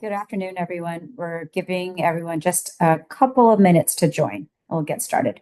Good afternoon, everyone. We're giving everyone just a couple of minutes to join. We'll get started.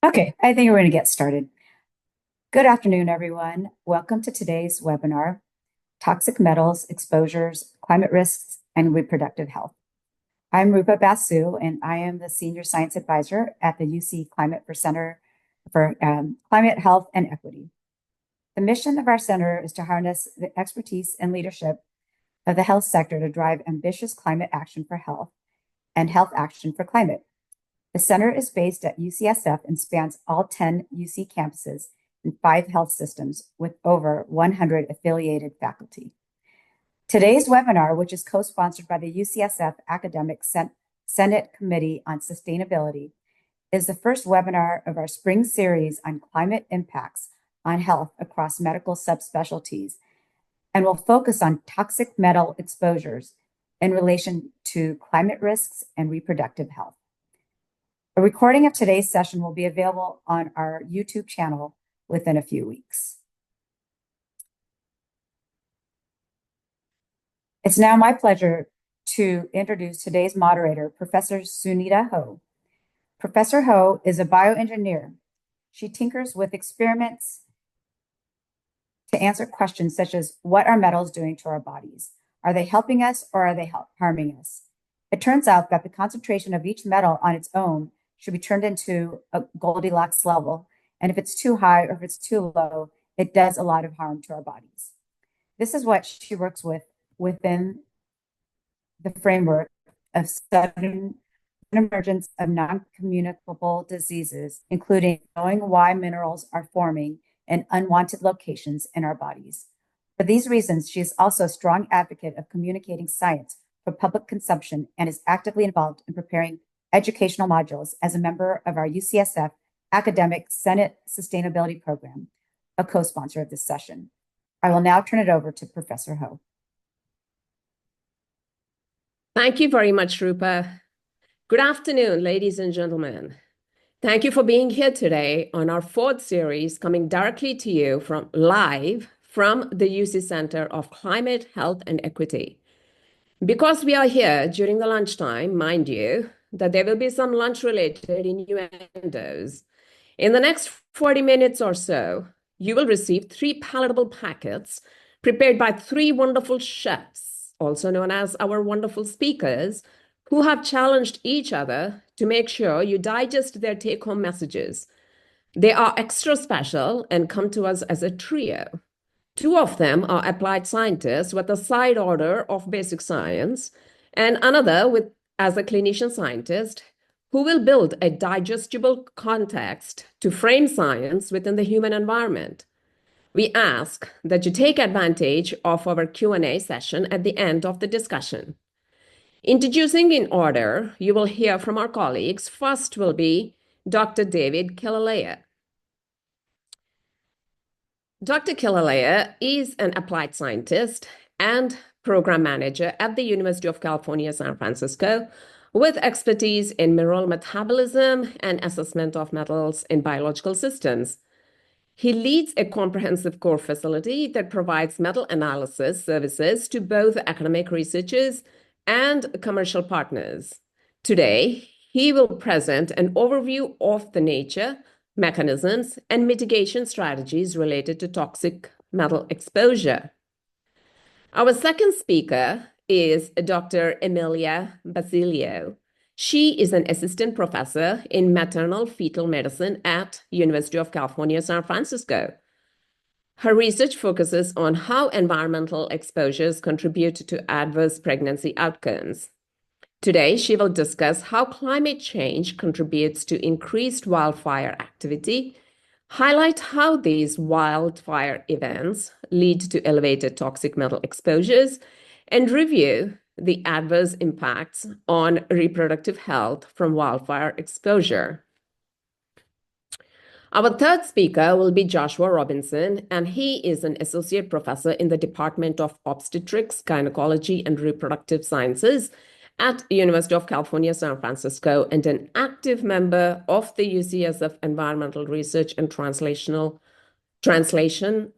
Okay, I think we're going to get started. Good afternoon, everyone. Welcome to today's webinar, Toxic Metals, Exposures, Climate Risks, and Reproductive Health. I'm Rupa Basu, and I am the Senior Science Advisor at the UC Center for Climate Health and Equity. The mission of our center is to harness the expertise and leadership of the health sector to drive ambitious climate action for health and health action for climate. The center is based at UCSF and spans all 10 UC campuses and 5 health systems with over 100 affiliated faculty. Today's webinar, which is co-sponsored by the UCSF Academic Senate Committee on Sustainability, is the first webinar of our spring series on climate impacts on health across medical subspecialties, and will focus on toxic metal exposures in relation to climate risks and reproductive health. A recording of today's session will be available on our YouTube channel within a few weeks. It's now my pleasure to introduce today's moderator, Professor Sunita Ho. Professor Ho is a bioengineer. She tinkers with experiments to answer questions such as, what are metals doing to our bodies? Are they helping us or are they harming us? It turns out that the concentration of each metal on its own should be turned into a Goldilocks level. And if it's too high or if it's too low, it does a lot of harm to our bodies. This is what she works with within the framework of sudden emergence of non-communicable diseases, including knowing why minerals are forming in unwanted locations in our bodies. For these reasons, she is also a strong advocate of communicating science for public consumption and is actively involved in preparing educational modules as a member of our UCSF Academic Senate Sustainability Program, a co-sponsor of this session. I will now turn it over to Professor Ho. Thank you very much, Rupa. Good afternoon, ladies and gentlemen. Thank you for being here today on our 4th series coming directly to you live from the UC Center of Climate, Health, and Equity. Because we are here during the lunchtime, mind you, that there will be some lunch-related innuendos. In the next 40 minutes or so, you will receive 3 palatable packets prepared by 3 wonderful chefs, also known as our wonderful speakers, who have challenged each other to make sure you digest their take-home messages. They are extra special and come to us as a trio. 2 of them are applied scientists with a side order of basic science, and another as a clinician scientist who will build a digestible context to frame science within the human environment. We ask that you take advantage of our Q&A session at the end of the discussion. Introducing in order, you will hear from our colleagues. First will be Dr. David Killilea. Dr. Killilea is an applied scientist and program manager at the University of California, San Francisco, with expertise in mineral metabolism and assessment of metals in biological systems. He leads a comprehensive core facility that provides metal analysis services to both academic researchers and commercial partners. Today, he will present an overview of the nature, mechanisms, and mitigation strategies related to toxic metal exposure. Our second speaker is Dr. Emilia Basilio. She is an assistant professor in maternal fetal medicine at University of California, San Francisco. Her research focuses on how environmental exposures contribute to adverse pregnancy outcomes. Today, she will discuss how climate change contributes to increased wildfire activity, highlight how these wildfire events lead to elevated toxic metal exposures, and review the adverse impacts on reproductive health from wildfire exposure. Our third speaker will be Joshua Robinson, and he is an associate professor in the Department of Obstetrics, Gynecology, and Reproductive Sciences at University of California, San Francisco, and an active member of the UCSF Environmental Research and Translation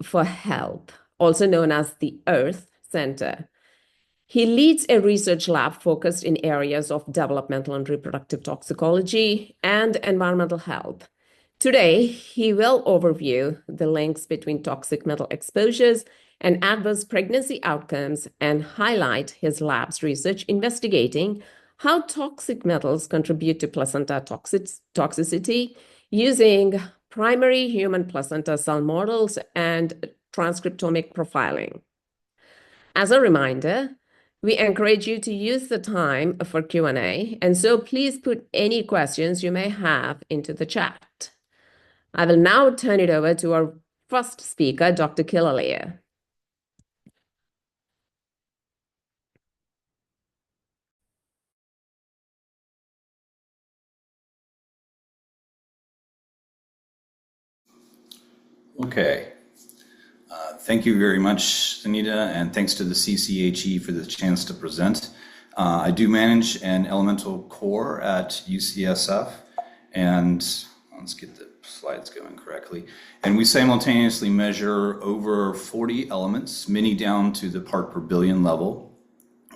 for Health, also known as the Earth Center. He leads a research lab focused in areas of developmental and reproductive toxicology and environmental health. Today, he will overview the links between toxic metal exposures and adverse pregnancy outcomes and highlight his lab's research investigating how toxic metals contribute to placenta toxicity using primary human placenta cell models and transcriptomic profiling. As a reminder, we encourage you to use the time for Q&A, and so please put any questions you may have into the chat. I will now turn it over to our first speaker, Dr. Killilea. Okay. Thank you very much, Sunita, and thanks to the CCHE for the chance to present. I do manage an elemental core at UCSF, and let's get the slides going correctly. And we simultaneously measure over 40 elements, many down to the part per billion level,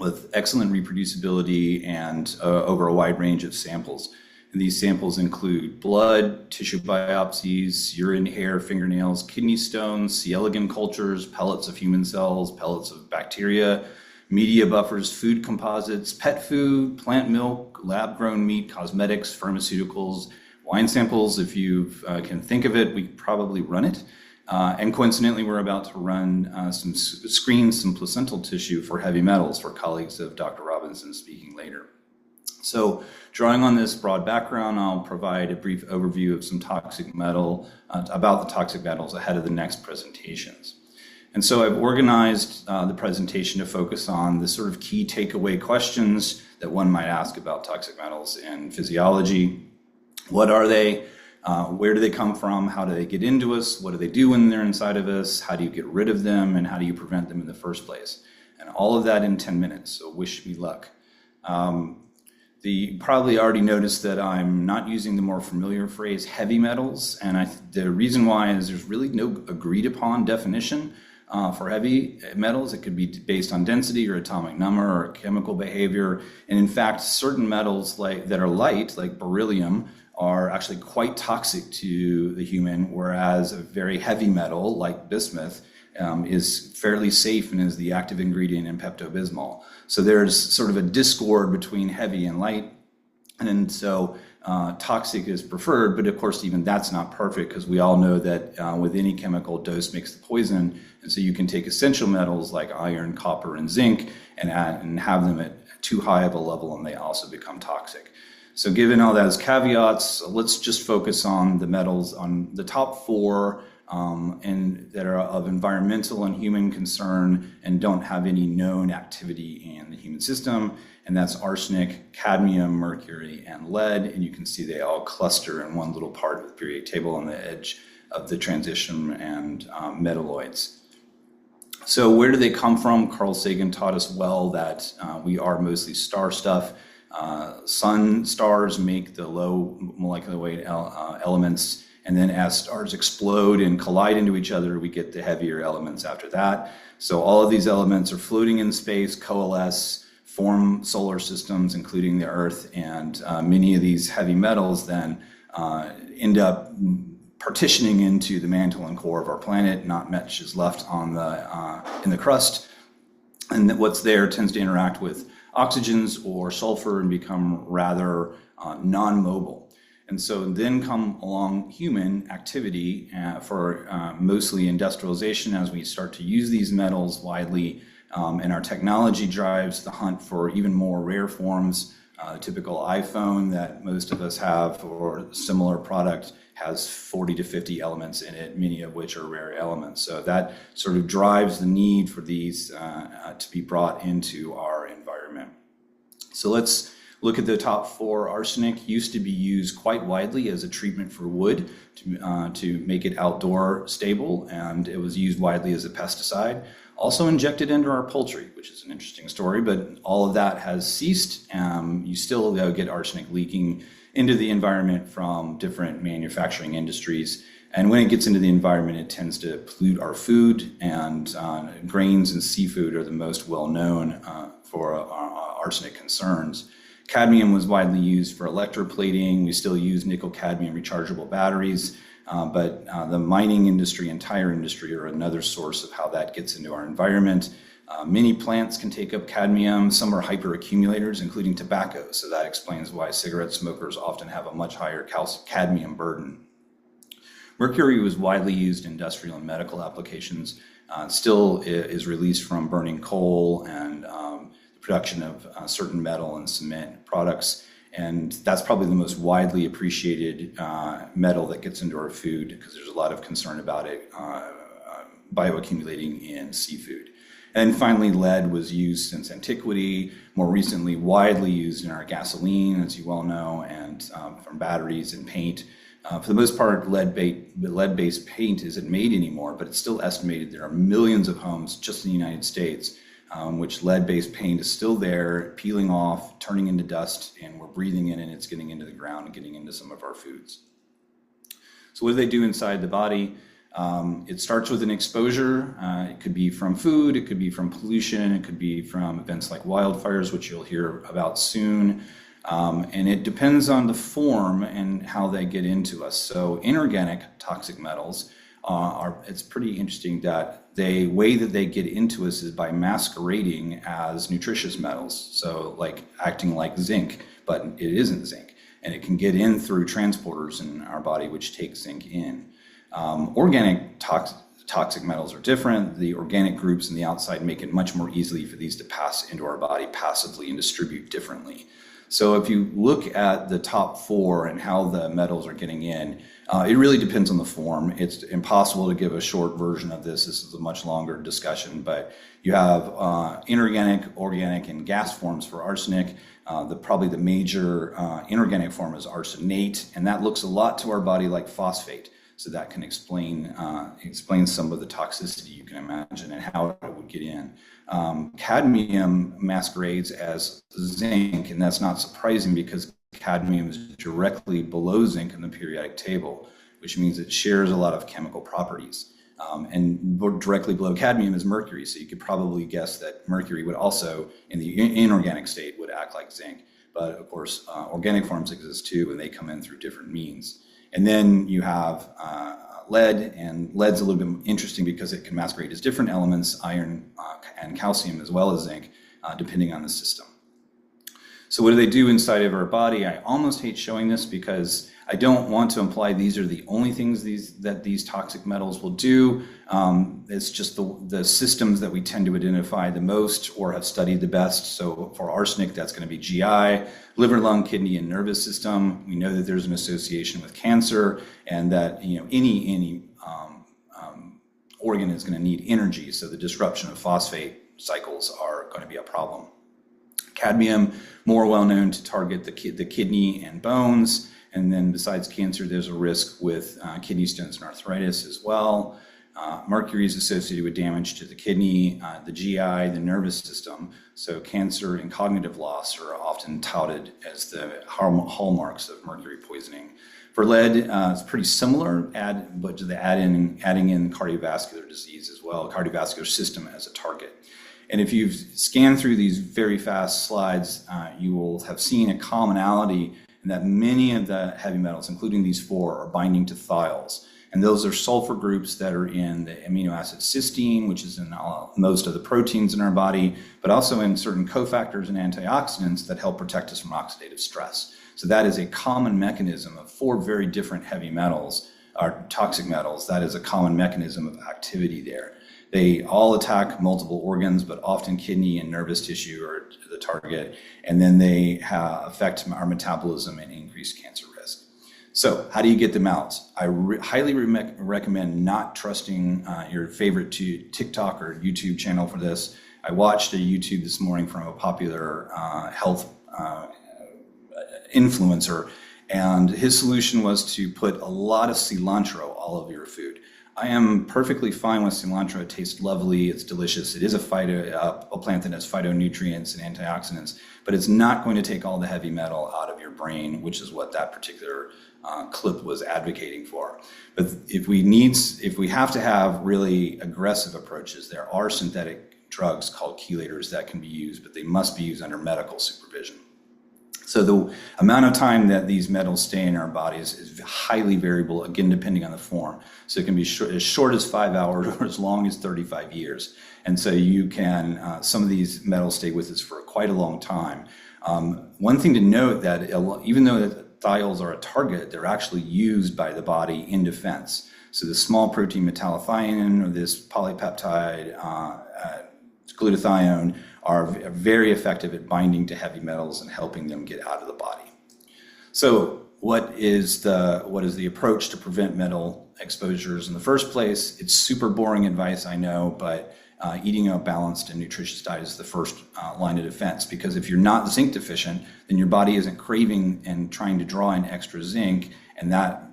with excellent reproducibility and over a wide range of samples. And these samples include blood, tissue biopsies, urine, hair, fingernails, kidney stones, C. elegans cultures, pellets of human cells, pellets of bacteria, media buffers, food composites, pet food, plant milk, lab-grown meat, cosmetics, pharmaceuticals, wine samples. If you can think of it, we probably run it. And coincidentally, we're about to run some placental tissue for heavy metals for colleagues of Dr. Robinson speaking later. So drawing on this broad background, I'll provide a brief overview of some toxic metal, about the toxic metals ahead of the next presentations. And so I've organized the presentation to focus on the sort of key takeaway questions that one might ask about toxic metals in physiology. What are they? Where do they come from? How do they get into us? What do they do when they're inside of us? How do you get rid of them? And how do you prevent them in the first place? And all of that in 10 minutes, so wish me luck. You probably already noticed that I'm not using the more familiar phrase heavy metals, and the reason why is there's really no agreed upon definition for heavy metals. It could be based on density or atomic number or chemical behavior, and in fact, certain metals that are light, like beryllium, are actually quite toxic to the human, whereas a very heavy metal like bismuth is fairly safe and is the active ingredient in Pepto-Bismol. So there's sort of a discord between heavy and light, and so toxic is preferred, but of course even that's not perfect, because we all know that with any chemical, dose makes the poison, and so you can take essential metals like iron, copper, and zinc and have them at too high of a level, and they also become toxic. So given all those caveats, let's just focus on the metals, on the top four, and that are of environmental and human concern and don't have any known activity in the human system. And that's arsenic, cadmium, mercury, and lead. And you can see they all cluster in one little part of the periodic table on the edge of the transition and metalloids. So where do they come from? Carl Sagan taught us well that we are mostly star stuff. Sun stars make the low molecular weight elements, and then as stars explode and collide into each other, we get the heavier elements after that. So all of these elements are floating in space, coalesce, form solar systems, including the Earth, and many of these heavy metals then end up partitioning into the mantle and core of our planet. Not much is left on in the crust, and what's there tends to interact with oxygens or sulfur and become rather non-mobile. And so then come along human activity for mostly industrialization as we start to use these metals widely, and our technology drives the hunt for even more rare forms. Typical iPhone that most of us have or similar product has 40 to 50 elements in it, many of which are rare elements. So that sort of drives the need for these to be brought into our environment. So let's look at the top four. Arsenic used to be used quite widely as a treatment for wood to make it outdoor stable, and it was used widely as a pesticide. Also injected into our poultry, which is an interesting story, but all of that has ceased. You still get arsenic leaking into the environment from different manufacturing industries. And when it gets into the environment, it tends to pollute our food, and grains and seafood are the most well-known for arsenic concerns. Cadmium was widely used for electroplating. We still use nickel-cadmium rechargeable batteries, but the mining industry and tire industry are another source of how that gets into our environment. Many plants can take up cadmium. Some are hyperaccumulators, including tobacco, so that explains why cigarette smokers often have a much higher cadmium burden. Mercury was widely used in industrial and medical applications. Still is released from burning coal and production of certain metal and cement products. And that's probably the most widely appreciated metal that gets into our food, because there's a lot of concern about it bioaccumulating in seafood. And finally, lead was used since antiquity, more recently widely used in our gasoline, as you well know, and from batteries and paint. For the most part, lead-based paint isn't made anymore, but it's still estimated there are millions of homes just in the United States which lead-based paint is still there, peeling off, turning into dust, and we're breathing in it, and it's getting into the ground and getting into some of our foods. So what do they do inside the body? It starts with an exposure. It could be from food, it could be from pollution, it could be from events like wildfires, which you'll hear about soon. And it depends on the form and how they get into us. So inorganic toxic metals it's pretty interesting that the way that they get into us is by masquerading as nutritious metals. So like acting like zinc, but it isn't zinc. And it can get in through transporters in our body, which take zinc in. Organic toxic metals are different. The organic groups on the outside make it much more easily for these to pass into our body passively and distribute differently. So if you look at the top four and how the metals are getting in, it really depends on the form. It's impossible to give a short version of this. This is a much longer discussion, but you have inorganic, organic, and gas forms for arsenic. Probably the major inorganic form is arsenate, and that looks a lot to our body like phosphate. So that can explain some of the toxicity you can imagine and how it would get in. Cadmium masquerades as zinc, and that's not surprising because cadmium is directly below zinc in the periodic table, which means it shares a lot of chemical properties. And directly below cadmium is mercury, so you could probably guess that mercury would also, in the inorganic state, would act like zinc. But of course, organic forms exist too, and they come in through different means. And then you have lead, and lead's a little bit interesting because it can masquerade as different elements, iron and calcium, as well as zinc, depending on the system. So what do they do inside of our body? I almost hate showing this because I don't want to imply these are the only things that these toxic metals will do. It's just the systems that we tend to identify the most or have studied the best. So for arsenic, that's going to be GI, liver, lung, kidney, and nervous system. We know that there's an association with cancer, and that any organ is going to need energy. So the disruption of phosphate cycles are going to be a problem. Cadmium, more well known to target the kidney and bones. And then besides cancer, there's a risk with kidney stones and arthritis as well. Mercury is associated with damage to the kidney, the GI, the nervous system. So cancer and cognitive loss are often touted as the hallmarks of mercury poisoning. For lead, it's pretty similar, but adding in cardiovascular disease as well, cardiovascular system as a target. And if you've scanned through these very fast slides, you will have seen a commonality in that many of the heavy metals, including these four, are binding to thiols. And those are sulfur groups that are in the amino acid cysteine, which is in most of the proteins in our body, but also in certain cofactors and antioxidants that help protect us from oxidative stress. So that is a common mechanism of 4 very different heavy metals, or toxic metals. That is a common mechanism of activity there. They all attack multiple organs, but often kidney and nervous tissue are the target, and then they affect our metabolism and increase cancer risk. So how do you get them out? I highly recommend not trusting your favorite TikTok or YouTube channel for this. I watched a YouTube this morning from a popular health influencer, and his solution was to put a lot of cilantro all over your food. I am perfectly fine with cilantro. It tastes lovely. It's delicious. It is a plant that has phytonutrients and antioxidants, but it's not going to take all the heavy metal out of your brain, which is what that particular clip was advocating for. But if we have to have really aggressive approaches, there are synthetic drugs called chelators that can be used, but they must be used under medical supervision. So the amount of time that these metals stay in our bodies is highly variable, again, depending on the form. So it can be as short as 5 hours or as long as 35 years. And so you can, some of these metals stay with us for quite a long time. One thing to note that even though that thiols are a target, they're actually used by the body in defense. So the small protein metallothionein or this polypeptide glutathione are very effective at binding to heavy metals and helping them get out of the body. So what is the approach to prevent metal exposures in the first place? It's super boring advice, I know, but eating a balanced and nutritious diet is the first line of defense, because if you're not zinc deficient, then your body isn't craving and trying to draw in extra zinc, and that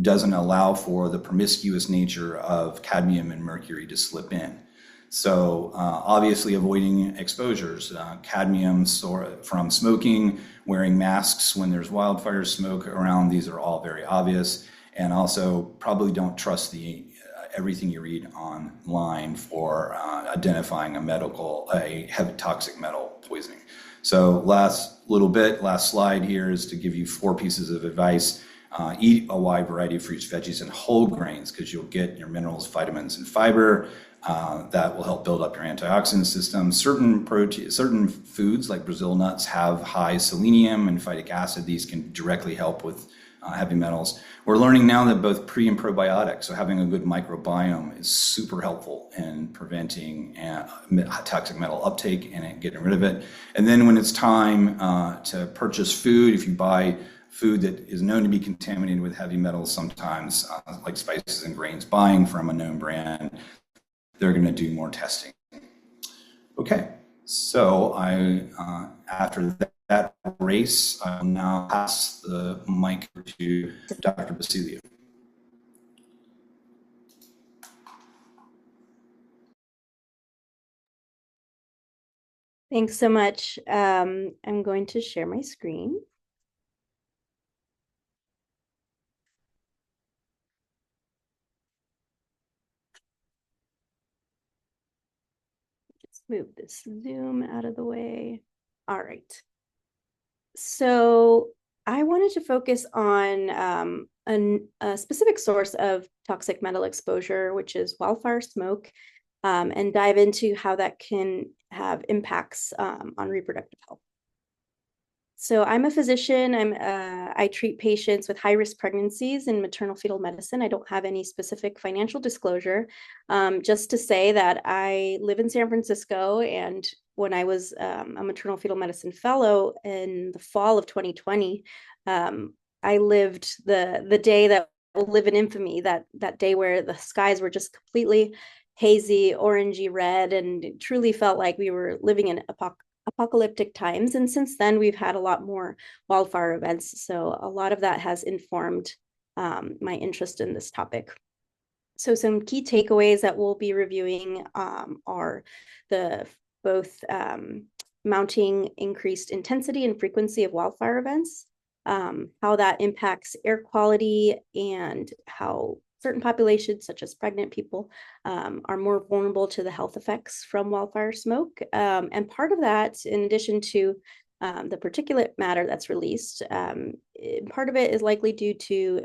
doesn't allow for the promiscuous nature of cadmium and mercury to slip in. So obviously avoiding exposures, cadmium from smoking, wearing masks when there's wildfire smoke around, these are all very obvious. And also probably don't trust everything you read online for identifying a heavy toxic metal poisoning. So last slide here is to give you 4 pieces of advice. Eat a wide variety of fruits, veggies, and whole grains, because you'll get your minerals, vitamins, and fiber. That will help build up your antioxidant system. Certain foods like Brazil nuts have high selenium and phytic acid. These can directly help with heavy metals. We're learning now that both pre and probiotics, so having a good microbiome, is super helpful in preventing toxic metal uptake and getting rid of it. And then when it's time to purchase food, if you buy food that is known to be contaminated with heavy metals, sometimes like spices and grains, buying from a known brand, they're going to do more testing. Okay, so after that race, I'll now pass the mic to Dr. Basilio. Thanks so much. I'm going to share my screen. Move this Zoom out of the way. All right. So I wanted to focus on a specific source of toxic metal exposure, which is wildfire smoke, and dive into how that can have impacts on reproductive health. So I'm a physician. I treat patients with high-risk pregnancies in maternal fetal medicine. I don't have any specific financial disclosure, just to say that I live in San Francisco, and when I was a maternal fetal medicine fellow in the fall of 2020, I lived the day that will live in infamy, that day where the skies were just completely hazy, orangey red, and it truly felt like we were living in apocalyptic times. And since then, we've had a lot more wildfire events. So a lot of that has informed my interest in this topic. So some key takeaways that we'll be reviewing are both mounting increased intensity and frequency of wildfire events, how that impacts air quality, and how certain populations, such as pregnant people, are more vulnerable to the health effects from wildfire smoke. And part of that, in addition to the particulate matter that's released, part of it is likely due to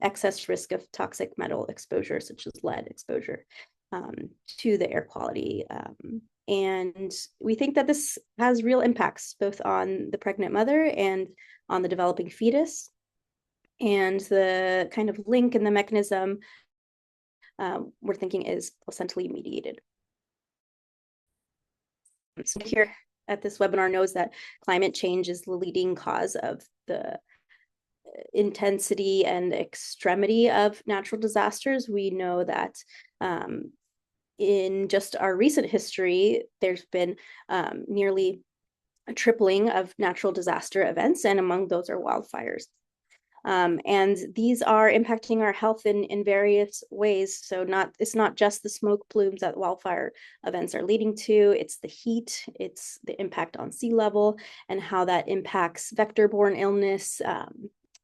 excess risk of toxic metal exposure, such as lead exposure, to the air quality. And we think that this has real impacts both on the pregnant mother and on the developing fetus. And the kind of link and the mechanism we're thinking is placentally mediated. So here at this webinar knows that climate change is the leading cause of the intensity and extremity of natural disasters. We know that in just our recent history, there's been nearly a tripling of natural disaster events, and among those are wildfires. And these are impacting our health in various ways. So it's not just the smoke plumes that wildfire events are leading to, it's the heat, it's the impact on sea level, and how that impacts vector-borne illness,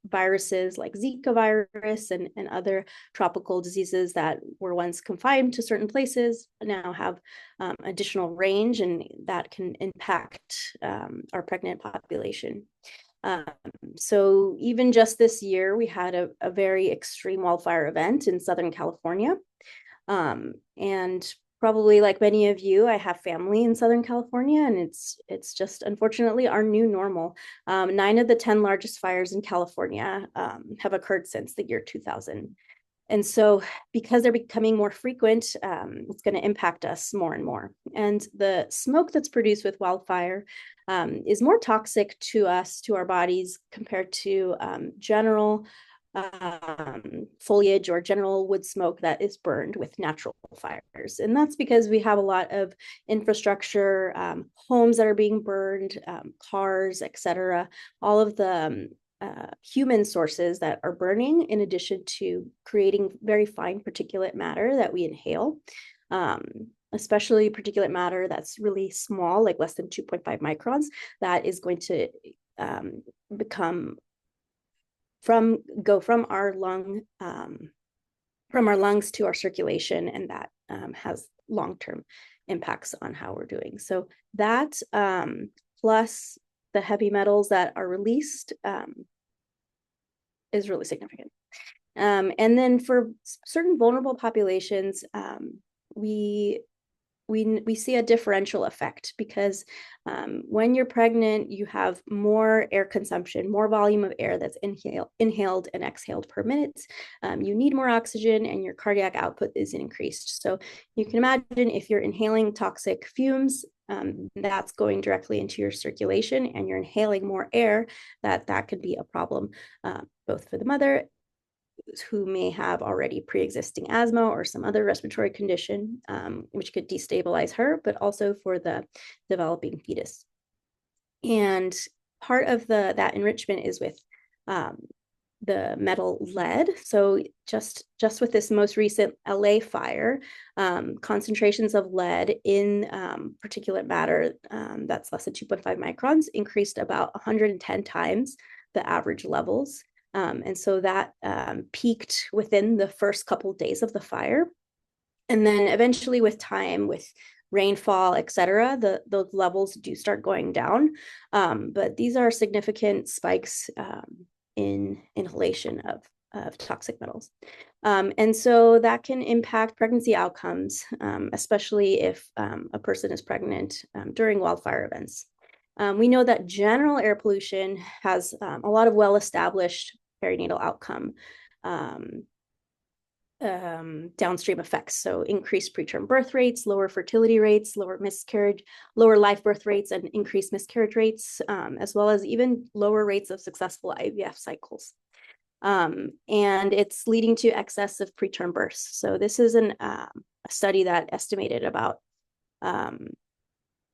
viruses like Zika virus and other tropical diseases that were once confined to certain places now have additional range, and that can impact our pregnant population. So even just this year, we had a very extreme wildfire event in Southern California. And probably like many of you, I have family in Southern California, and it's just unfortunately our new normal. 9 of the 10 largest fires in California have occurred since the year 2000. And so because they're becoming more frequent, it's going to impact us more and more. And the smoke that's produced with wildfire is more toxic to us, to our bodies, compared to general foliage or general wood smoke that is burned with natural fires. And that's because we have a lot of infrastructure, homes that are being burned, cars, etc. All of the human sources that are burning, in addition to creating very fine particulate matter that we inhale, especially particulate matter that's really small, like less than 2.5 microns, that is going to go from our lungs to our circulation, and that has long-term impacts on how we're doing. So that plus the heavy metals that are released is really significant. And then for certain vulnerable populations, we see a differential effect, because when you're pregnant, you have more air consumption, more volume of air that's inhaled and exhaled per minute. You need more oxygen, and your cardiac output is increased. So you can imagine if you're inhaling toxic fumes, that's going directly into your circulation, and you're inhaling more air, that could be a problem, both for the mother, who may have already pre-existing asthma or some other respiratory condition, which could destabilize her, but also for the developing fetus. And part of that enrichment is with the metal lead. So just with this most recent LA fire, concentrations of lead in particulate matter that's less than 2.5 microns increased about 110 times the average levels. And so that peaked within the first couple of days of the fire. And then eventually with time, with rainfall, et cetera, those levels do start going down. But these are significant spikes in inhalation of toxic metals. And so that can impact pregnancy outcomes, especially if a person is pregnant during wildfire events. We know that general air pollution has a lot of well-established perinatal outcome downstream effects. So increased preterm birth rates, lower fertility rates, lower live birth rates, and increased miscarriage rates, as well as even lower rates of successful IVF cycles. And it's leading to excessive preterm births. So this is a study that estimated about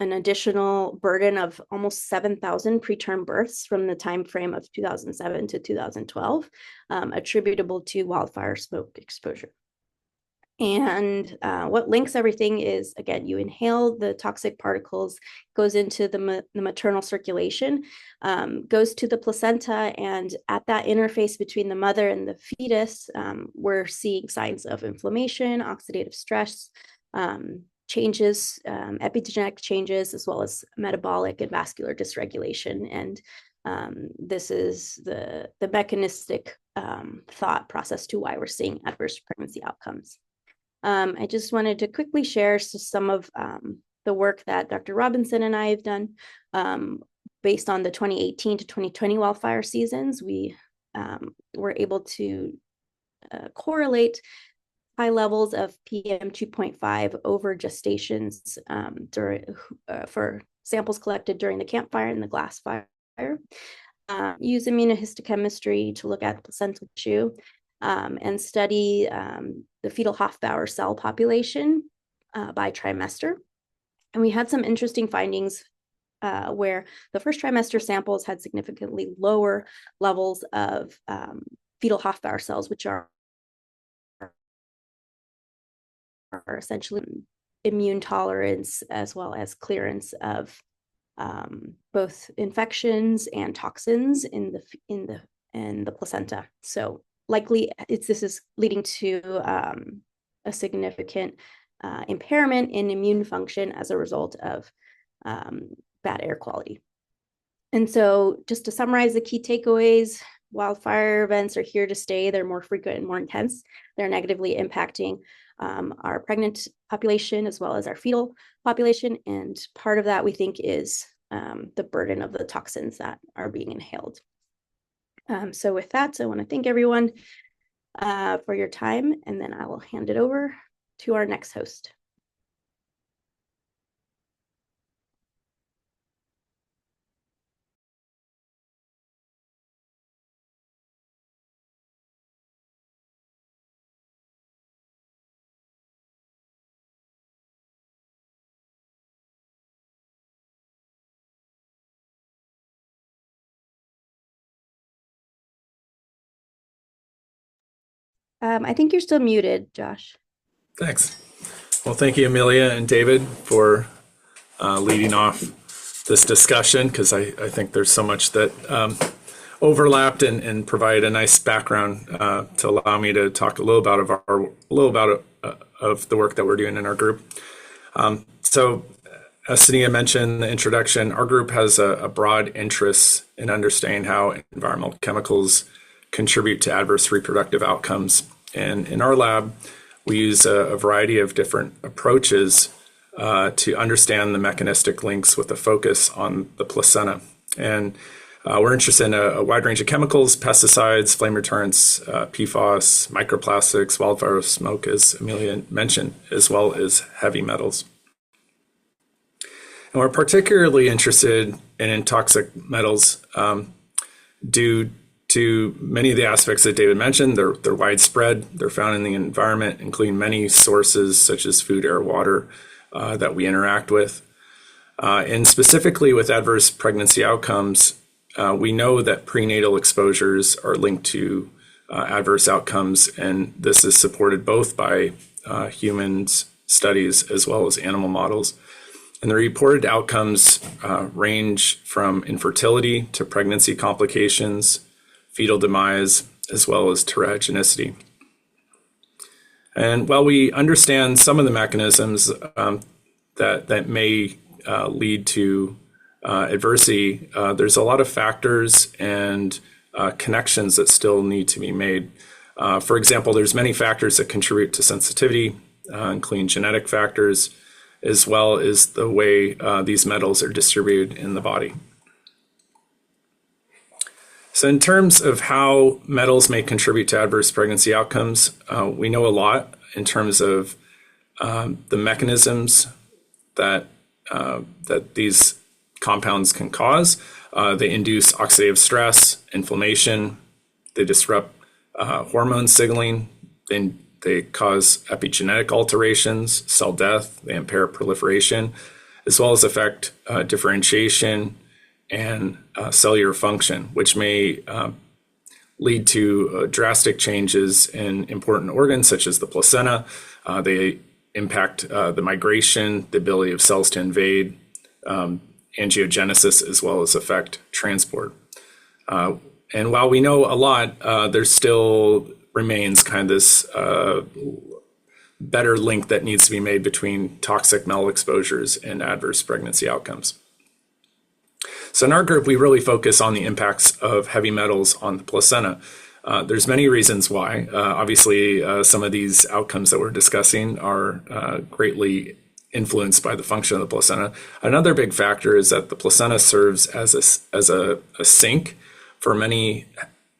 an additional burden of almost 7,000 preterm births from the time frame of 2007 to 2012, attributable to wildfire smoke exposure. And what links everything is, again, you inhale the toxic particles, goes into the maternal circulation, goes to the placenta, and at that interface between the mother and the fetus, we're seeing signs of inflammation, oxidative stress, changes, epigenetic changes, as well as metabolic and vascular dysregulation. And this is the mechanistic thought process to why we're seeing adverse pregnancy outcomes. I just wanted to quickly share some of the work that Dr. Robinson and I have done based on the 2018 to 2020 wildfire seasons. We were able to correlate high levels of PM 2.5 over gestations for samples collected during the campfire and the glass fire. Use immunohistochemistry to look at placental tissue and study the fetal Hofbauer cell population by trimester. And we had some interesting findings where the first trimester samples had significantly lower levels of fetal Hofbauer cells, which are essentially immune tolerance as well as clearance of both infections and toxins in the placenta. So likely this is leading to a significant impairment in immune function as a result of bad air quality. And so just to summarize the key takeaways, wildfire events are here to stay. They're more frequent and more intense. They're negatively impacting our pregnant population as well as our fetal population. And part of that we think is the burden of the toxins that are being inhaled. So with that, I want to thank everyone for your time, and then I will hand it over to our next host. I think you're still muted, Josh. Thanks. Well, thank you, Emilia and David, for leading off this discussion, because I think there's so much that overlapped and provide a nice background to allow me to talk a little about of the work that we're doing in our group. So, as Sunita mentioned in the introduction, our group has a broad interest in understanding how environmental chemicals contribute to adverse reproductive outcomes. And in our lab, we use a variety of different approaches to understand the mechanistic links with a focus on the placenta. And we're interested in a wide range of chemicals, pesticides, flame retardants, PFAS, microplastics, wildfire smoke, as Emilia mentioned, as well as heavy metals. And we're particularly interested in toxic metals due to many of the aspects that David mentioned. They're widespread. They're found in the environment, including many sources such as food, air, water that we interact with. And specifically with adverse pregnancy outcomes, we know that prenatal exposures are linked to adverse outcomes, and this is supported both by humans studies as well as animal models. And the reported outcomes range from infertility to pregnancy complications, fetal demise, as well as teratogenicity. And while we understand some of the mechanisms that may lead to adversity, there's a lot of factors and connections that still need to be made. For example, there's many factors that contribute to sensitivity, including genetic factors, as well as the way these metals are distributed in the body. So in terms of how metals may contribute to adverse pregnancy outcomes, we know a lot in terms of the mechanisms that these compounds can cause. They induce oxidative stress, inflammation, they disrupt hormone signaling, they cause epigenetic alterations, cell death, they impair proliferation, as well as affect differentiation and cellular function, which may lead to drastic changes in important organs such as the placenta. They impact the migration, the ability of cells to invade, angiogenesis, as well as affect transport. And while we know a lot, there still remains kind of this better link that needs to be made between toxic metal exposures and adverse pregnancy outcomes. So in our group, we really focus on the impacts of heavy metals on the placenta. There's many reasons why. Obviously, some of these outcomes that we're discussing are greatly influenced by the function of the placenta. Another big factor is that the placenta serves as a sink for many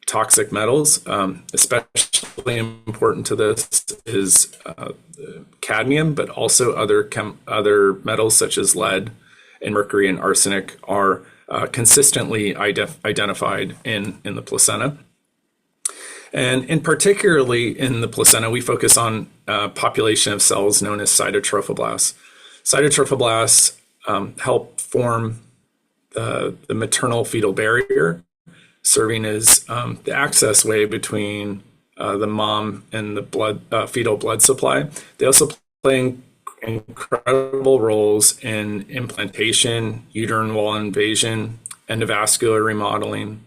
toxic metals. Especially important to this is cadmium, but also other metals such as lead and mercury and arsenic are consistently identified in the placenta. And in particularly in the placenta, we focus on a population of cells known as cytotrophoblasts. Cytotrophoblasts help form the maternal fetal barrier, serving as the access way between the mom and the fetal blood supply. They also play incredible roles in implantation, uterine wall invasion, endovascular remodeling,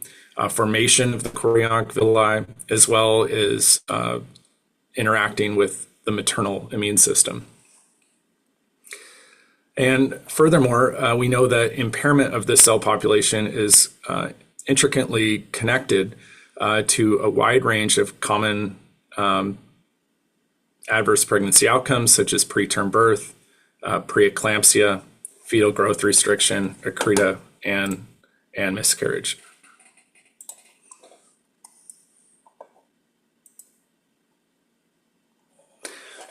formation of the chorionic villi, as well as interacting with the maternal immune system. And furthermore, we know that impairment of this cell population is intricately connected to a wide range of common adverse pregnancy outcomes, such as preterm birth, preeclampsia, fetal growth restriction, accreta, and miscarriage.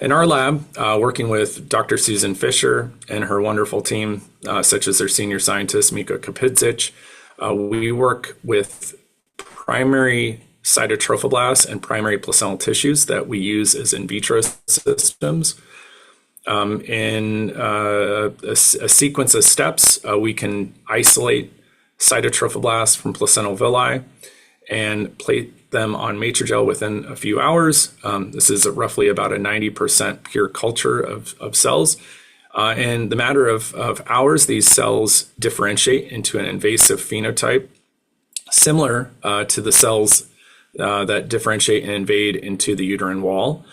In our lab, working with Dr. Susan Fisher and her wonderful team, such as their senior scientist, Miko Kapidzic, we work with primary cytotrophoblasts and primary placental tissues that we use as in vitro systems. In a sequence of steps, we can isolate cytotrophoblasts from placental villi and plate them on Matrigel within a few hours. This is roughly about a 90% pure culture of cells. In the matter of hours, these cells differentiate into an invasive phenotype, similar to the cells that differentiate and invade into the uterine wall.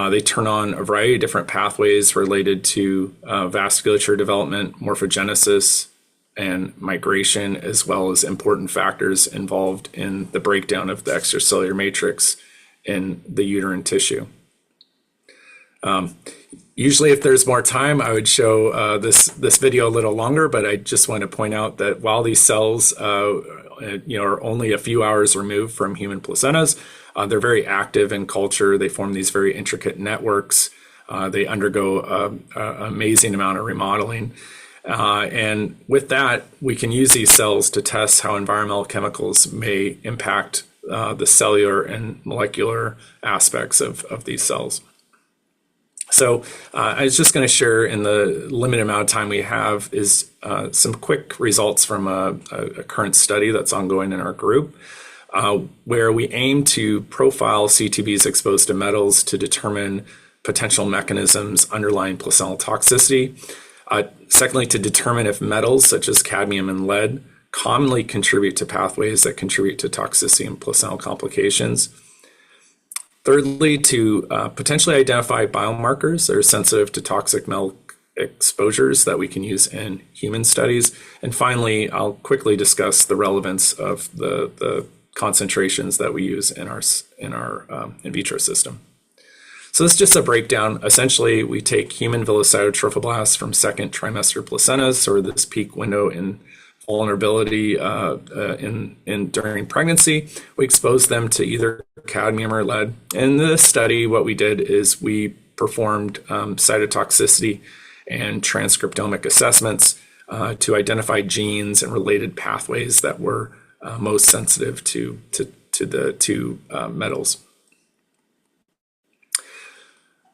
They turn on a variety of different pathways related to vasculature development, morphogenesis, and migration, as well as important factors involved in the breakdown of the extracellular matrix in the uterine tissue. Usually, if there's more time, I would show this video a little longer, but I just want to point out that while these cells are only a few hours removed from human placentas, they're very active in culture. They form these very intricate networks. They undergo an amazing amount of remodeling. And with that, we can use these cells to test how environmental chemicals may impact the cellular and molecular aspects of these cells. So I was just going to share in the limited amount of time we have is some quick results from a current study that's ongoing in our group, where we aim to profile CTBs exposed to metals to determine potential mechanisms underlying placental toxicity. Secondly, to determine if metals such as cadmium and lead commonly contribute to pathways that contribute to toxicity and placental complications. Thirdly, to potentially identify biomarkers that are sensitive to toxic metal exposures that we can use in human studies. And finally, I'll quickly discuss the relevance of the concentrations that we use in our in vitro system. So this is just a breakdown. Essentially, we take human villus cytotrophoblasts from second trimester placentas, or this peak window in vulnerability during pregnancy. We expose them to either cadmium or lead. In this study, what we did is we performed cytotoxicity and transcriptomic assessments to identify genes and related pathways that were most sensitive to the two metals.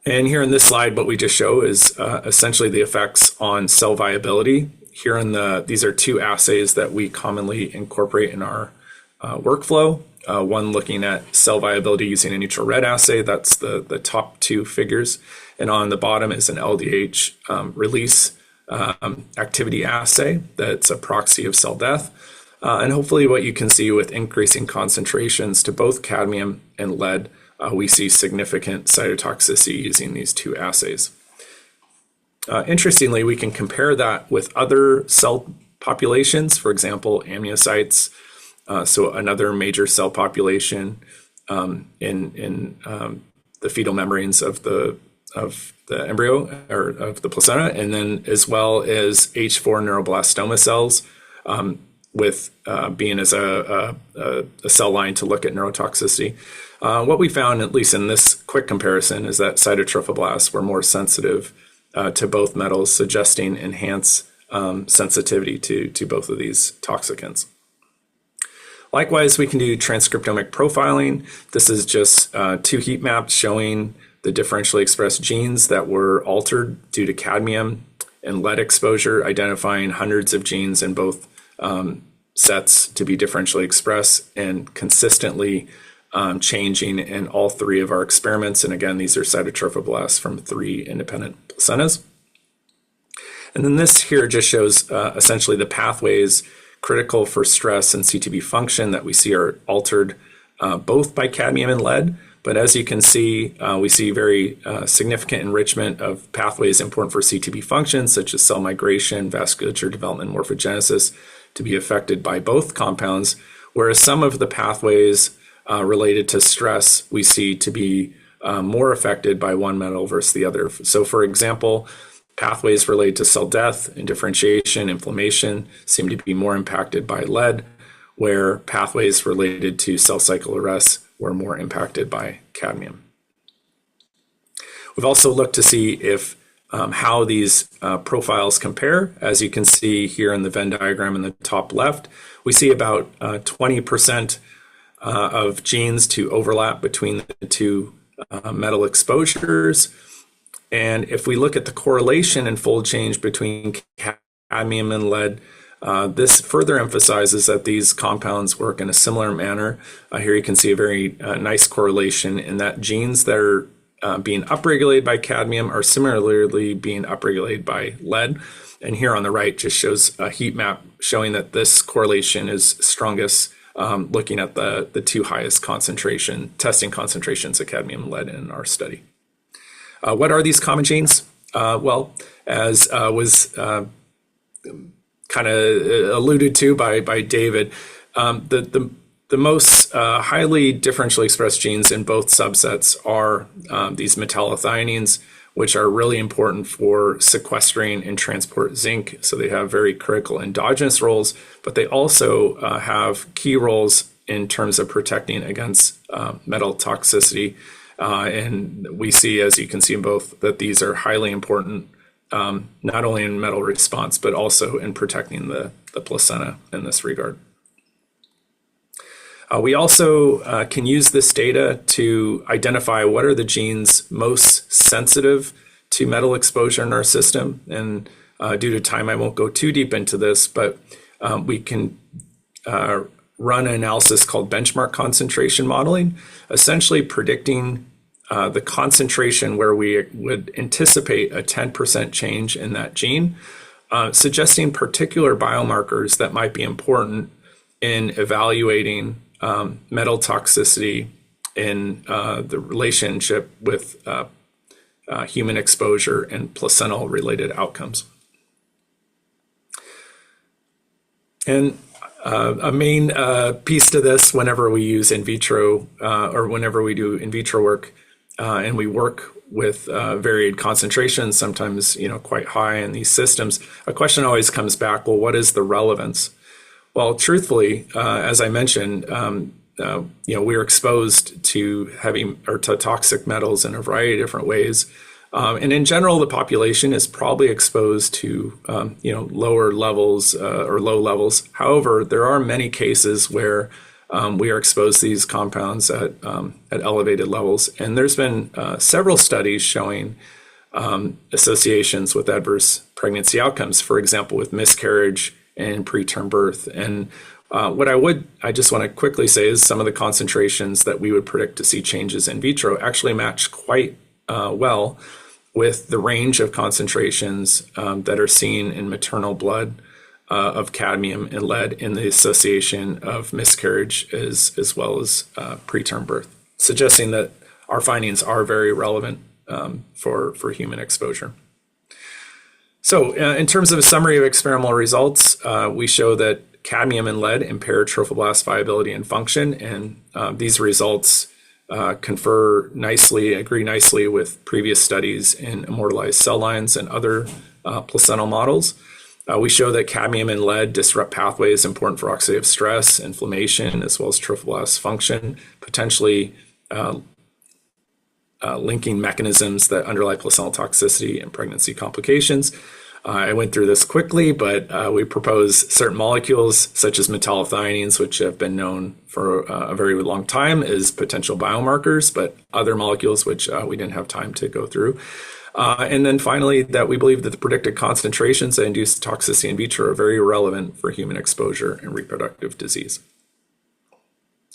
And here in this slide, what we just show is essentially the effects on cell viability. Here these are two assays that we commonly incorporate in our workflow. One looking at cell viability using a neutral red assay. That's the top two figures. And on the bottom is an LDH release activity assay that's a proxy of cell death. And hopefully what you can see with increasing concentrations to both cadmium and lead, we see significant cytotoxicity using these two assays. Interestingly, we can compare that with other cell populations, for example, amniocytes, so another major cell population in the fetal membranes of the embryo or of the placenta, and then as well as H4 neuroblastoma cells, with being as a cell line to look at neurotoxicity. What we found, at least in this quick comparison, is that cytotrophoblasts were more sensitive to both metals, suggesting enhanced sensitivity to both of these toxicants. Likewise, we can do transcriptomic profiling. This is just two heat maps showing the differentially expressed genes that were altered due to cadmium and lead exposure, identifying hundreds of genes in both sets to be differentially expressed and consistently changing in all three of our experiments. And again, these are cytotrophoblasts from 3 independent placentas. And then this here just shows essentially the pathways critical for stress and CTB function that we see are altered both by cadmium and lead. But as you can see, we see very significant enrichment of pathways important for CTB functions, such as cell migration, vasculature development, morphogenesis, to be affected by both compounds, whereas some of the pathways related to stress we see to be more affected by one metal versus the other. So for example, pathways related to cell death and differentiation, inflammation seem to be more impacted by lead, where pathways related to cell cycle arrest were more impacted by cadmium. We've also looked to see if how these profiles compare. As you can see here in the Venn diagram in the top left, we see about 20% of genes to overlap between the two metal exposures. And if we look at the correlation and fold change between cadmium and lead, this further emphasizes that these compounds work in a similar manner. Here you can see a very nice correlation in that genes that are being upregulated by cadmium are similarly being upregulated by lead. And here on the right just shows a heat map showing that this correlation is strongest looking at the two highest testing concentrations of cadmium and lead in our study. What are these common genes? Well, as was kind of alluded to by David, the most highly differentially expressed genes in both subsets are these metallothioneins, which are really important for sequestering and transport zinc. So they have very critical endogenous roles, but they also have key roles in terms of protecting against metal toxicity. And we see, as you can see in both, that these are highly important, not only in metal response, but also in protecting the placenta in this regard. We also can use this data to identify what are the genes most sensitive to metal exposure in our system. And due to time, I won't go too deep into this, but we can run an analysis called benchmark concentration modeling, essentially predicting the concentration where we would anticipate a 10% change in that gene, suggesting particular biomarkers that might be important in evaluating metal toxicity in the relationship with human exposure and placental related outcomes. And a main piece to this, whenever we use in vitro or whenever we do in vitro work and we work with varied concentrations, sometimes quite high in these systems, a question always comes back, well, what is the relevance? Well, truthfully, as I mentioned, we're exposed to heavy or to toxic metals in a variety of different ways. And in general, the population is probably exposed to, lower levels or low levels. However, there are many cases where we are exposed to these compounds at elevated levels. And there's been several studies showing associations with adverse pregnancy outcomes, for example, with miscarriage and preterm birth. And what I just want to quickly say is some of the concentrations that we would predict to see changes in vitro actually match quite well with the range of concentrations that are seen in maternal blood of cadmium and lead in the association of miscarriage as well as preterm birth, suggesting that our findings are very relevant for human exposure. So in terms of a summary of experimental results, we show that cadmium and lead impair trophoblast viability and function, and these results agree nicely with previous studies in immortalized cell lines and other placental models. We show that cadmium and lead disrupt pathways important for oxidative stress, inflammation, as well as trophoblast function, potentially linking mechanisms that underlie placental toxicity and pregnancy complications. I went through this quickly, but we propose certain molecules such as metallethionines, which have been known for a very long time as potential biomarkers, but other molecules which we didn't have time to go through. And then finally, that we believe that the predicted concentrations that induce toxicity in vitro are very relevant for human exposure and reproductive disease.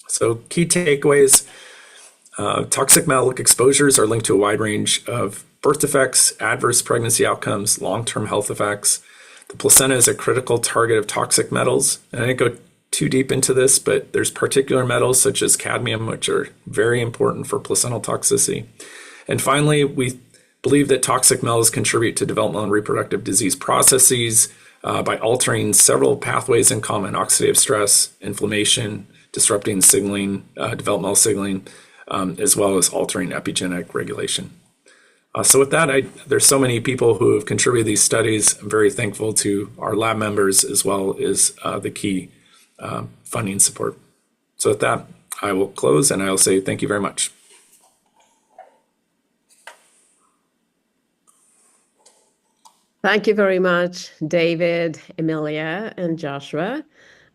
So key takeaways. Toxic metallic exposures are linked to a wide range of birth defects, adverse pregnancy outcomes, long-term health effects. The placenta is a critical target of toxic metals. And I didn't go too deep into this, but there's particular metals such as cadmium, which are very important for placental toxicity. And finally, we believe that toxic metals contribute to developmental and reproductive disease processes by altering several pathways in common: oxidative stress, inflammation, disrupting signaling, developmental signaling, as well as altering epigenetic regulation. So with that, there's so many people who have contributed these studies. I'm very thankful to our lab members as well as the key funding support. So with that, I will close and I'll say thank you very much. Thank you very much, David, Emilia, and Joshua.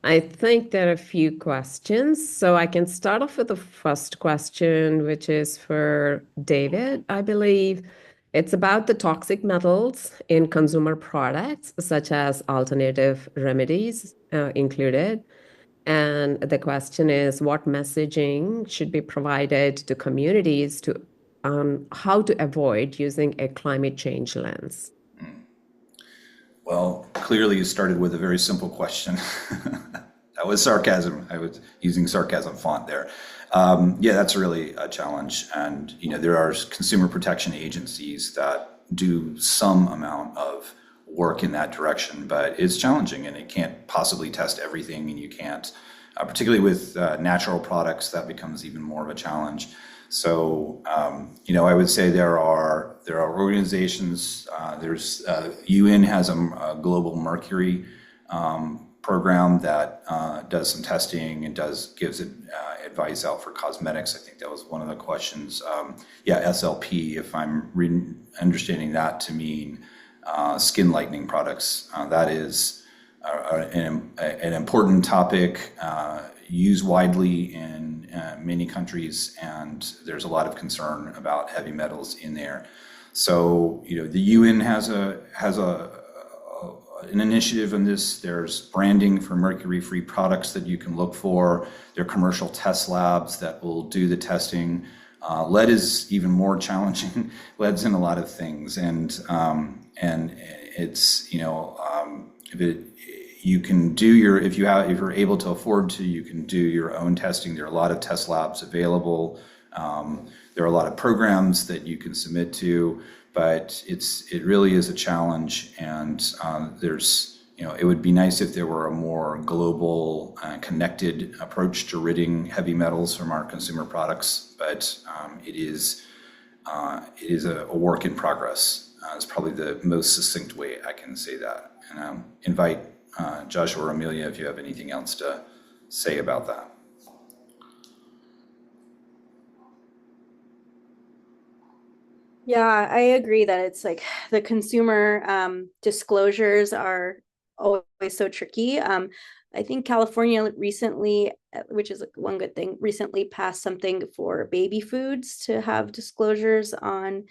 I think there are a few questions. So I can start off with the first question, which is for David, I believe. It's about the toxic metals in consumer products, such as alternative remedies included. And the question is, what messaging should be provided to communities on how to avoid using a climate change lens? Well, clearly you started with a very simple question. That was sarcasm. I was using sarcasm font there. Yeah, that's really a challenge. And, there are consumer protection agencies that do some amount of work in that direction, but it's challenging and it can't possibly test everything, and you can't, particularly with natural products, that becomes even more of a challenge. So, I would say there are organizations. There's UN has a global mercury program that does some testing and gives advice out for cosmetics. I think that was one of the questions. SLP, if I'm understanding that to mean skin lightening products. That is an important topic, used widely in many countries, and there's a lot of concern about heavy metals in there. So, the UN has an initiative in this. There's branding for mercury-free products that you can look for. There are commercial test labs that will do the testing. Lead is even more challenging. Lead's in a lot of things, and it's if you're able to afford to, you can do your own testing. There are a lot of test labs available. There are a lot of programs that you can submit to, but it really is a challenge. And it would be nice if there were a more global, connected approach to ridding heavy metals from our consumer products. But it is a work in progress. It's probably the most succinct way I can say that. And invite Joshua or Emilia if you have anything else to say about that. Yeah, I agree that it's like the consumer disclosures are always so tricky. I think California recently, which is one good thing, recently passed something for baby foods to have disclosures on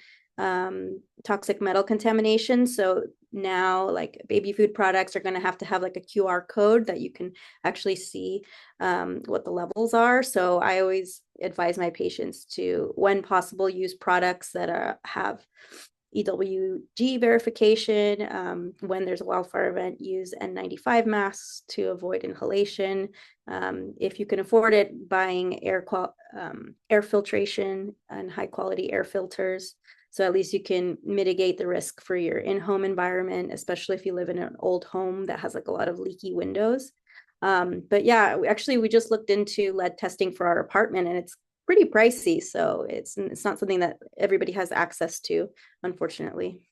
toxic metal contamination. So now, like, baby food products are going to have like a QR code that you can actually see what the levels are. So I always advise my patients to, when possible, use products that have EWG verification. When there's a wildfire event, use N95 masks to avoid inhalation. If you can afford it, buying air filtration and high quality air filters. So at least you can mitigate the risk for your in-home environment, especially if you live in an old home that has like a lot of leaky windows. But yeah, we just looked into lead testing for our apartment, and it's pretty pricey. So it's not something that everybody has access to, unfortunately.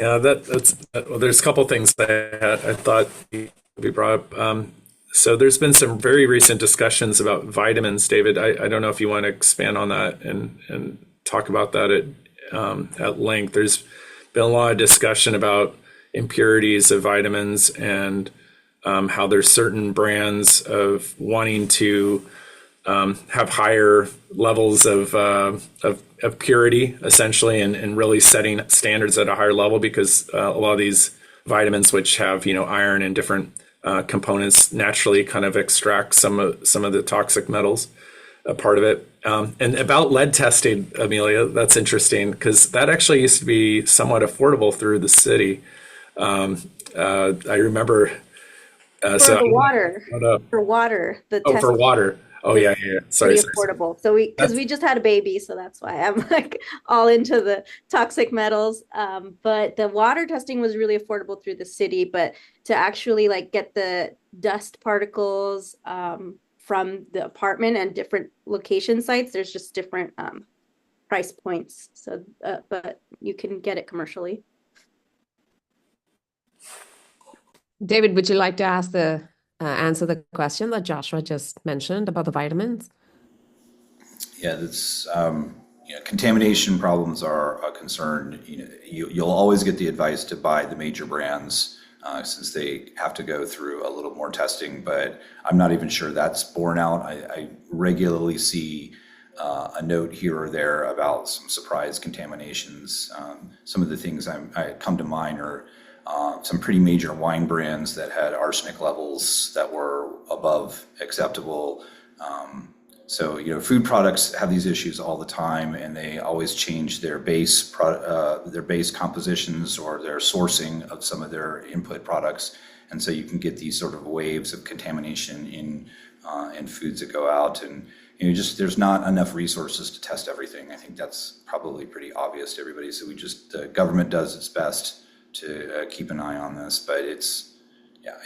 Yeah, well, there's a couple things that I thought we brought up. So there's been some very recent discussions about vitamins, David. I don't know if you want to expand on that and talk about that at length. There's been a lot of discussion about impurities of vitamins and how there's certain brands of wanting to have higher levels of purity, essentially, and really setting standards at a higher level, because a lot of these vitamins, which have iron and different components, naturally kind of extract some of the toxic metals, a part of it. And about lead testing, Emilia, that's interesting, because that actually used to be somewhat affordable through the city. I remember. For water, the oh, test for water. Oh, yeah. Sorry. affordable. So because we just had a baby, so that's why I'm like all into the toxic metals. But the water testing was really affordable through the city. But to actually like get the dust particles from the apartment and different location sites, there's just different price points. So, but you can get it commercially. David, would you like to answer the question that Joshua just mentioned about the vitamins? Yeah, that's contamination problems are a concern. You'll always get the advice to buy the major brands since they have to go through a little more testing, but I'm not even sure that's borne out. I regularly see a note here or there about some surprise contaminations. Some of the things I come to mind are some pretty major wine brands that had arsenic levels that were above acceptable. So food products have these issues all the time, and they always change their base compositions or their sourcing of some of their input products, and so you can get these sort of waves of contamination in foods that go out, and there's not enough resources to test everything. I think that's probably pretty obvious to everybody. So the government does its best to keep an eye on this, but I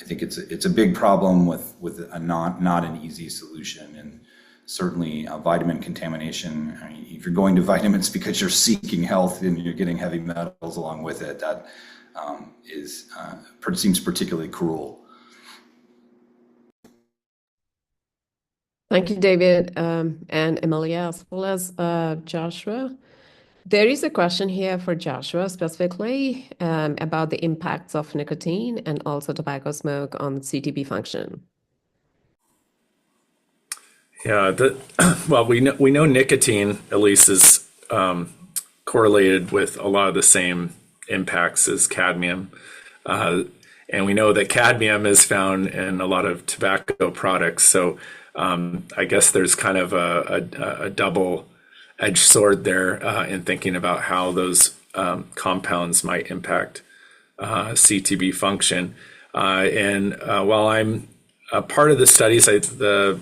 think it's a big problem with a not an easy solution. And certainly vitamin contamination, I mean, if you're going to vitamins because you're seeking health and you're getting heavy metals along with it, that seems particularly cruel. Thank you, David, and Emilia, as well as Joshua. There is a question here for Joshua specifically about the impacts of nicotine and also tobacco smoke on CTB function. Yeah, well, we know nicotine at least is correlated with a lot of the same impacts as cadmium, and we know that cadmium is found in a lot of tobacco products. So I guess there's kind of a double-edged sword there in thinking about how those compounds might impact CTB function. And while I'm a part of the studies, there's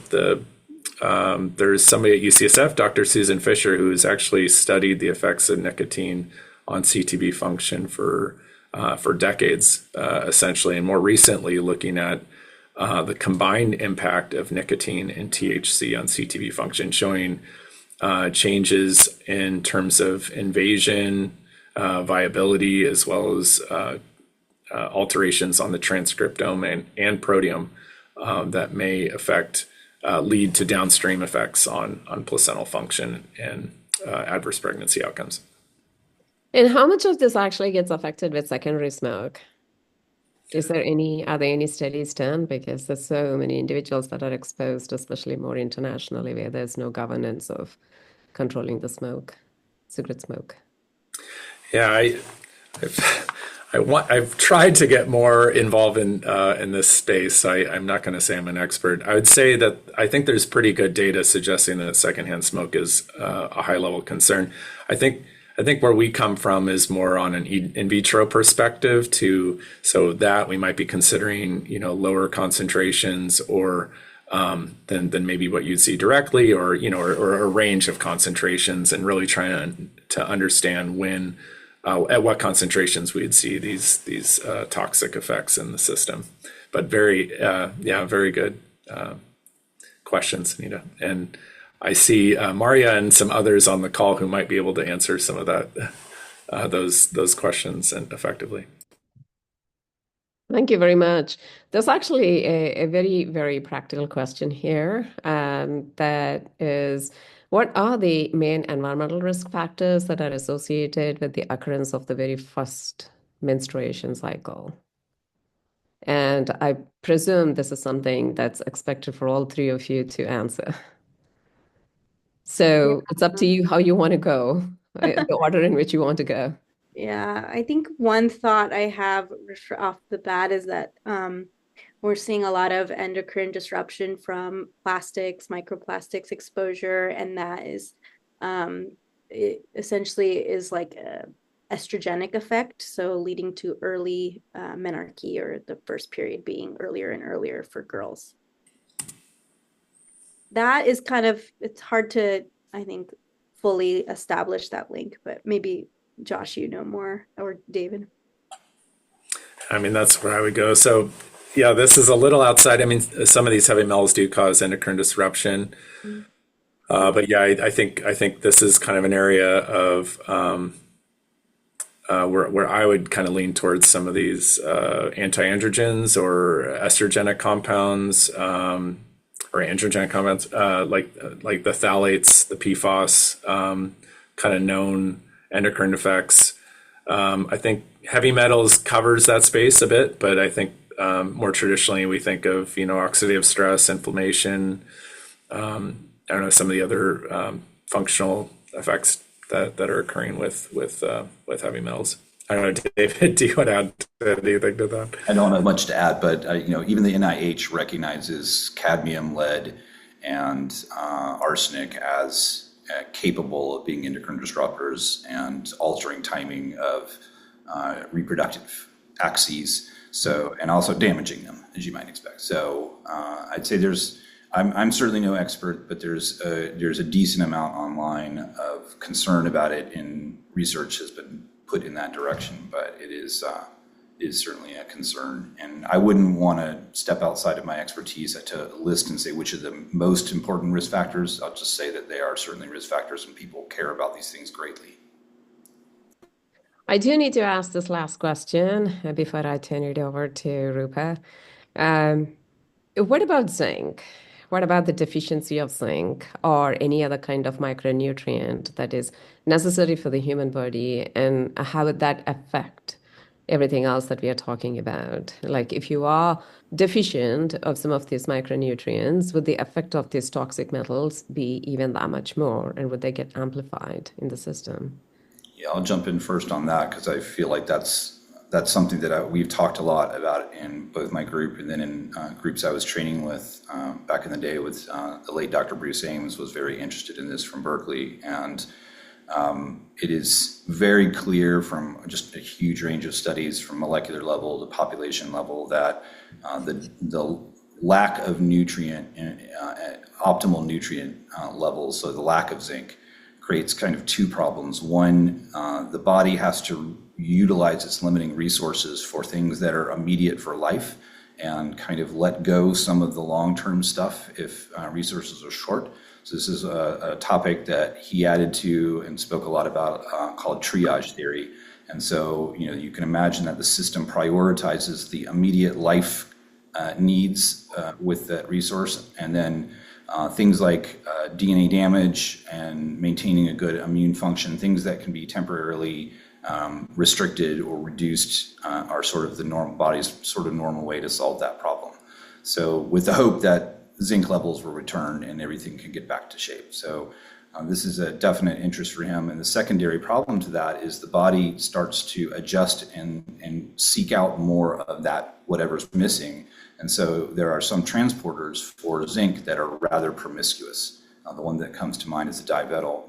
somebody at UCSF, Dr. Susan Fisher, who's actually studied the effects of nicotine on CTB function for decades, essentially, and more recently looking at the combined impact of nicotine and THC on CTB function, showing changes in terms of invasion, viability, as well as alterations on the transcriptome and proteome that may lead to downstream effects on placental function and adverse pregnancy outcomes. And how much of this actually gets affected with secondary smoke? Are there any studies done? Because there's so many individuals that are exposed, especially more internationally, where there's no governance of controlling the cigarette smoke. Yeah, I've tried to get more involved in this space. So I'm not going to say I'm an expert. I would say that I think there's pretty good data suggesting that secondhand smoke is a high level concern. I think where we come from is more on an in vitro perspective so that we might be considering, lower concentrations or than maybe what you'd see directly, or a range of concentrations, and really trying to understand when at what concentrations we'd see these toxic effects in the system. But very good questions, Sunita. And I see Maria and some others on the call who might be able to answer some of those questions and effectively. Thank you very much. There's actually a very, very practical question here, that is, what are the main environmental risk factors that are associated with the occurrence of the very first menstruation cycle? And I presume this is something that's expected for all three of you to answer. So it's up to you how you want to go, the order in which you want to go. Yeah, I think one thought I have off the bat is that we're seeing a lot of endocrine disruption from plastics, microplastics exposure, and that is it essentially is like a estrogenic effect, so leading to early menarche, or the first period being earlier and earlier for girls. That is it's hard to, I think, fully establish that link, but maybe Josh, you know more, or David. I mean, that's where I would go. So yeah, this is a little outside. I mean, some of these heavy metals do cause endocrine disruption. But yeah, I think this is kind of an area of where I would kind of lean towards some of these anti-androgens or estrogenic compounds, or androgenic compounds, like the phthalates, the PFAS, kind of known endocrine effects. I think heavy metals covers that space a bit, but I think more traditionally we think of oxidative stress, inflammation. I don't know, some of the other functional effects that are occurring with heavy metals. I don't know, David, do you want to add anything to that? I don't have much to add, but even the NIH recognizes cadmium, lead, and arsenic as capable of being endocrine disruptors and altering timing of reproductive axes. So, and also damaging them, as you might expect. So I'd say I'm certainly no expert, but there's a decent amount online of concern about it, and research has been put in that direction, but it is certainly a concern. And I wouldn't want to step outside of my expertise to list and say which are the most important risk factors. I'll just say that they are certainly risk factors, and people care about these things greatly. I do need to ask this last question before I turn it over to Rupa. What about zinc? What about the deficiency of zinc or any other kind of micronutrient that is necessary for the human body, and how would that affect everything else that we are talking about? Like, if you are deficient of some of these micronutrients, would the effect of these toxic metals be even that much more, and would they get amplified in the system? Yeah, I'll jump in first on that, because I feel like that's something that we've talked a lot about in both my group and then in groups I was training with back in the day with the late Dr. Bruce Ames was very interested in this from Berkeley. And it is very clear from just a huge range of studies from molecular level to population level that the lack of nutrient, optimal nutrient levels, so the lack of zinc, creates kind of two problems. One, the body has to utilize its limiting resources for things that are immediate for life and kind of let go some of the long-term stuff if resources are short. So this is a topic that he added to and spoke a lot about called triage theory. And so, you can imagine that the system prioritizes the immediate life needs with that resource, and then things like DNA damage and maintaining a good immune function, things that can be temporarily restricted or reduced are sort of the body's sort of normal way to solve that problem. So with the hope that zinc levels will return and everything can get back to shape. So This is a definite interest for him. And the secondary problem to that is the body starts to adjust and seek out more of that, whatever's missing. And so there are some transporters for zinc that are rather promiscuous. The one that comes to mind is the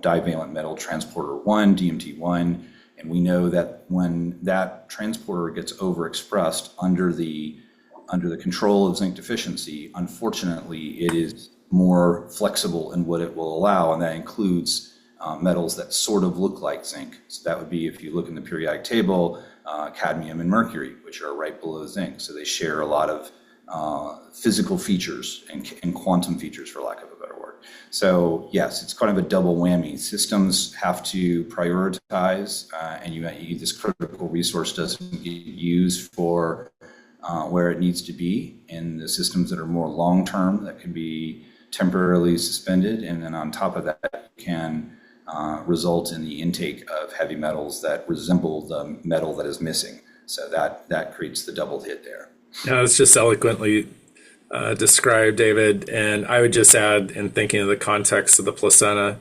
divalent metal transporter 1, DMT1. And we know that when that transporter gets overexpressed under the control of zinc deficiency, unfortunately, it is more flexible in what it will allow, and that includes metals that sort of look like zinc. So that would be, if you look in the periodic table, cadmium and mercury, which are right below zinc. So they share a lot of physical features and quantum features, for lack of a better word. So yes, it's kind of a double whammy. Systems have to prioritize, and this critical resource doesn't get used for where it needs to be. In the systems that are more long-term, that can be temporarily suspended, and then on top of that can result in the intake of heavy metals that resemble the metal that is missing. So that creates the double hit there. No, it's just eloquently described, David. And I would just add, in thinking of the context of the placenta,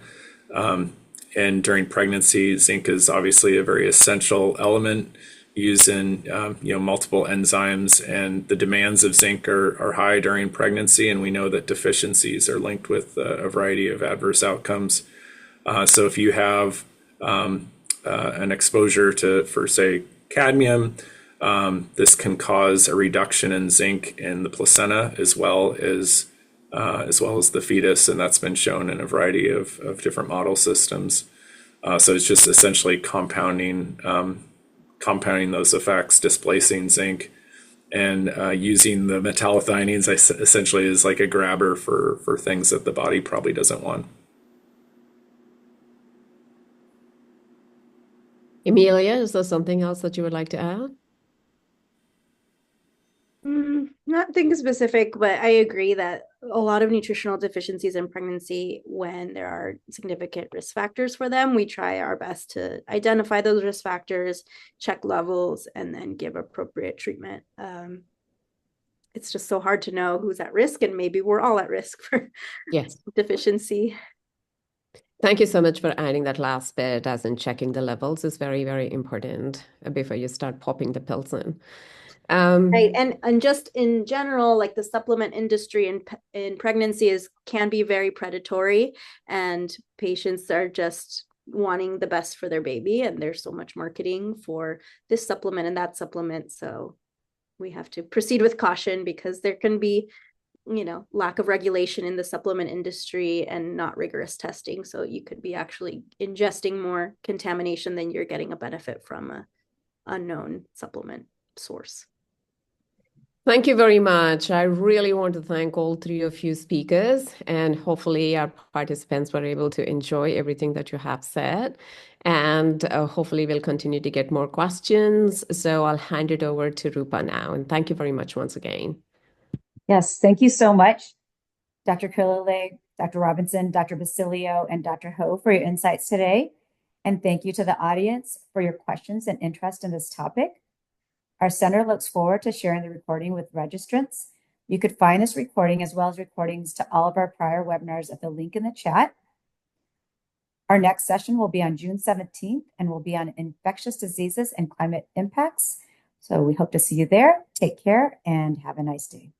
and during pregnancy, zinc is obviously a very essential element used in multiple enzymes, and the demands of zinc are high during pregnancy, and we know that deficiencies are linked with a variety of adverse outcomes. So if you have an exposure for say cadmium, this can cause a reduction in zinc in the placenta as well as the fetus, and that's been shown in a variety of different model systems. So it's just essentially compounding those effects, displacing zinc, and using the metallothioneins essentially as like a grabber for things that the body probably doesn't want. Emilia, is there something else that you would like to add? Nothing specific, but I agree that a lot of nutritional deficiencies in pregnancy, when there are significant risk factors for them, we try our best to identify those risk factors, check levels, and then give appropriate treatment. It's just so hard to know who's at risk, and maybe we're all at risk for deficiency. Thank you so much for adding that last bit, as in checking the levels is very, very important before you start popping the pills in. Right. And just in general, like the supplement industry in pregnancy can be very predatory, and patients are just wanting the best for their baby, and there's so much marketing for this supplement and that supplement. So we have to proceed with caution, because there can be, lack of regulation in the supplement industry and not rigorous testing. So you could be actually ingesting more contamination than you're getting a benefit from a unknown supplement source. Thank you very much. I really want to thank all three of you speakers, and hopefully our participants were able to enjoy everything that you have said, and hopefully we'll continue to get more questions. So I'll hand it over to Rupa now, and thank you very much once again. Yes, thank you so much, Dr. Killilea, Dr. Robinson, Dr. Basilio, and Dr. Ho, for your insights today. And thank you to the audience for your questions and interest in this topic. Our center looks forward to sharing the recording with registrants. You could find this recording as well as recordings to all of our prior webinars at the link in the chat. Our next session will be on June 17th and will be on infectious diseases and climate impacts. So we hope to see you there. Take care and have a nice day.